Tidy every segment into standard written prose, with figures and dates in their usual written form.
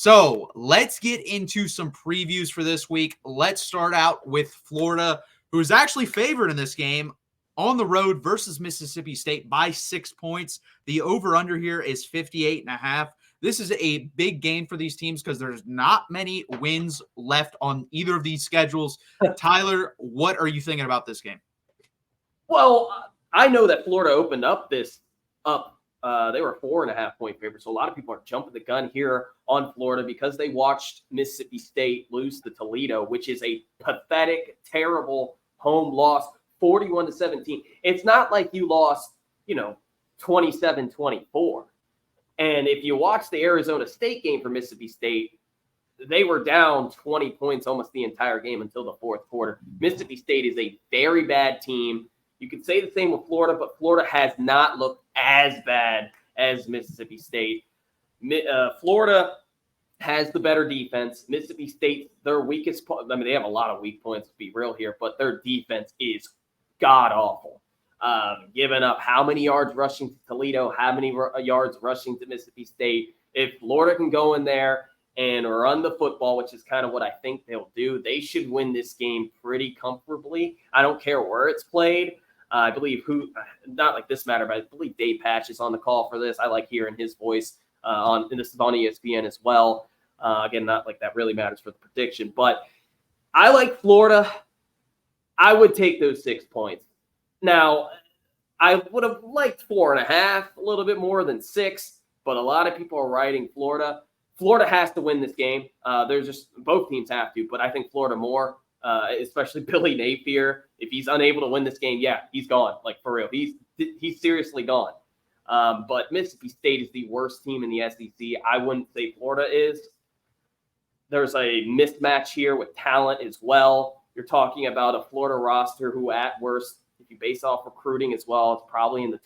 So let's get into some previews for this week. Let's start out with Florida, who is actually favored in this game on the road versus Mississippi State by 6 points. The over-under here is 58.5. This is a big game for these teams because there's not many wins left on either of these schedules. Tyler, what are you thinking about this game? Well, I know that Florida opened up this up. They were 4.5-point favorites. So a lot of people are jumping the gun here on Florida because they watched Mississippi State lose to Toledo, which is a pathetic, terrible home loss, 41-17. It's not like you lost, 27-24. And if you watch the Arizona State game for Mississippi State, they were down 20 points almost the entire game until the fourth quarter. Mississippi State is a very bad team. You could say the same with Florida, but Florida has not looked as bad as Mississippi State. Florida has the better defense. Mississippi State, their weakest point, they have a lot of weak points, to be real here, but their defense is god-awful. Giving up how many yards rushing to Toledo, how many yards rushing to Mississippi State. If Florida can go in there and run the football, which is kind of what I think they'll do, they should win this game pretty comfortably. I don't care where it's played. I believe not like this matter, but I believe Dave Patch is on the call for this. I like hearing his voice and this is on ESPN as well. Again, not like that really matters for the prediction, but I like Florida. I would take those 6 points. Now, I would have liked 4.5, a little bit more than 6, but a lot of people are riding Florida. Florida has to win this game. There's just both teams have to, but I think Florida more, especially Billy Napier. If he's unable to win this game, yeah, he's gone. Like for real, he's seriously gone. But Mississippi State is the worst team in the SEC. I wouldn't say Florida is. There's a mismatch here with talent as well. You're talking about a Florida roster who, at worst, if you base off recruiting as well, it's probably in the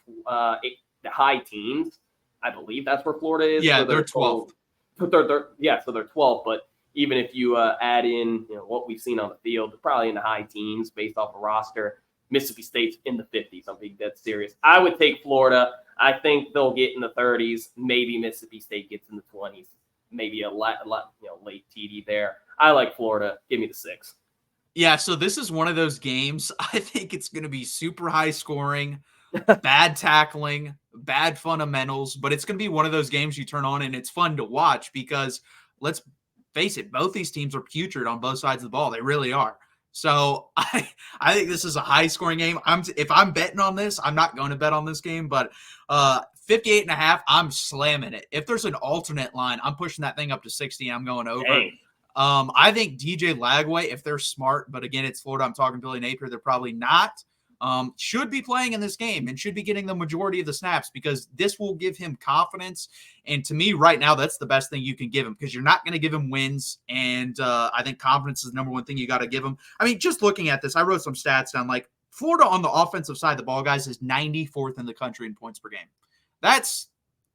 high teens. I believe that's where Florida is. Yeah, they're 12th. So they're 12. But even if you add in what we've seen on the field, they're probably in the high teens based off a roster. Mississippi State's in the 50s. I'm being dead serious. I would take Florida. I think they'll get in the 30s. Maybe Mississippi State gets in the 20s. Maybe a late TD there. I like Florida. Give me the 6. Yeah, so this is one of those games. I think it's going to be super high scoring, bad tackling, bad fundamentals, but it's going to be one of those games you turn on and it's fun to watch because let's face it, both these teams are putrid on both sides of the ball. They really are. So I think this is a high scoring game. If I'm betting on this, I'm not going to bet on this game, but 58.5, I'm slamming it. If there's an alternate line, I'm pushing that thing up to 60. I'm going over. Dang. I think DJ Lagway, if they're smart, but again, it's Florida. I'm talking Billy Napier. They're probably not. Should be playing in this game and should be getting the majority of the snaps because this will give him confidence. And to me right now, that's the best thing you can give him because you're not going to give him wins. And I think confidence is the number one thing you got to give him. I mean, just looking at this, I wrote some stats down. Like Florida on the offensive side of the ball, guys, is 94th in the country in points per game. That's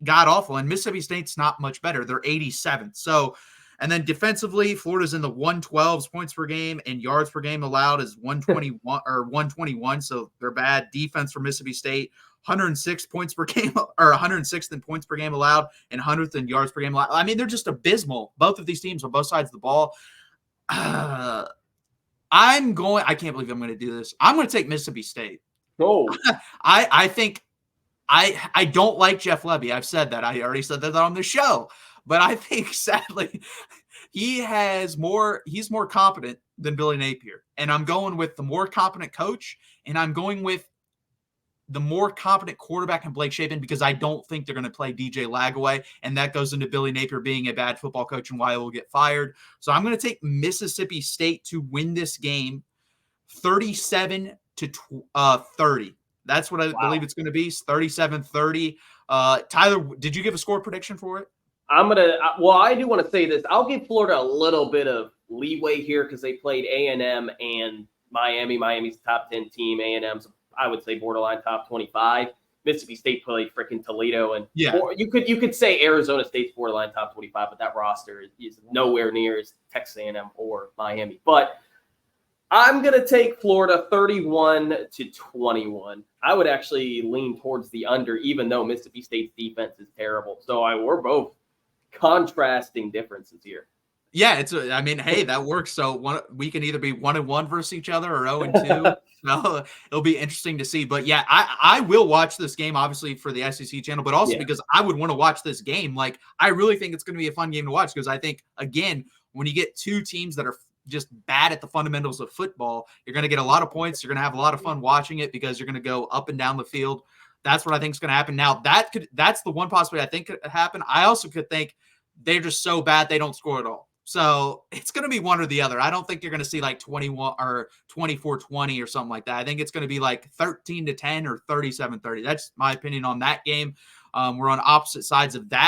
god awful. And Mississippi State's not much better. They're 87th. So, and then defensively, Florida's in the 112s points per game and yards per game allowed is 121 or 121. So they're bad. Defense for Mississippi State, 106 points per game or 106th in points per game allowed and 100th in yards per game allowed. I mean, they're just abysmal. Both of these teams on both sides of the ball. I can't believe I'm going to do this. I'm going to take Mississippi State. Oh, I think I don't like Jeff Lebby. I've said that. I already said that on the show. But I think, sadly, he's more competent than Billy Napier. And I'm going with the more competent coach, and I'm going with the more competent quarterback in Blake Shapen because I don't think they're going to play DJ Lagway, and that goes into Billy Napier being a bad football coach and why he'll get fired. So I'm going to take Mississippi State to win this game 37-30. That's what I believe it's going to be, 37-30. Tyler, did you give a score prediction for it? I do want to say this. I'll give Florida a little bit of leeway here because they played A&M and Miami. Miami's a top 10 team. A&M's, I would say, borderline top 25. Mississippi State played freaking Toledo. And or you could say Arizona State's borderline top 25, but that roster is nowhere near as Texas A&M or Miami. But I'm going to take Florida 31-21. I would actually lean towards the under, even though Mississippi State's defense is terrible. So we're both contrasting differences here. Yeah, I mean, hey, that works. So we can either be 1-1 versus each other or 0-2. So it'll be interesting to see. But yeah, I will watch this game, obviously, for the SEC channel, but also because I would want to watch this game. Like, I really think it's going to be a fun game to watch because I think, again, when you get two teams that are just bad at the fundamentals of football, you're going to get a lot of points. You're going to have a lot of fun watching it because you're going to go up and down the field. That's what I think is going to happen. Now, that's the one possibility I think could happen. I also could think they're just so bad they don't score at all. So it's going to be one or the other. I don't think you're going to see like 21 or 24-20 or something like that. I think it's going to be like 13-10 or 37-30. That's my opinion on that game. We're on opposite sides of that.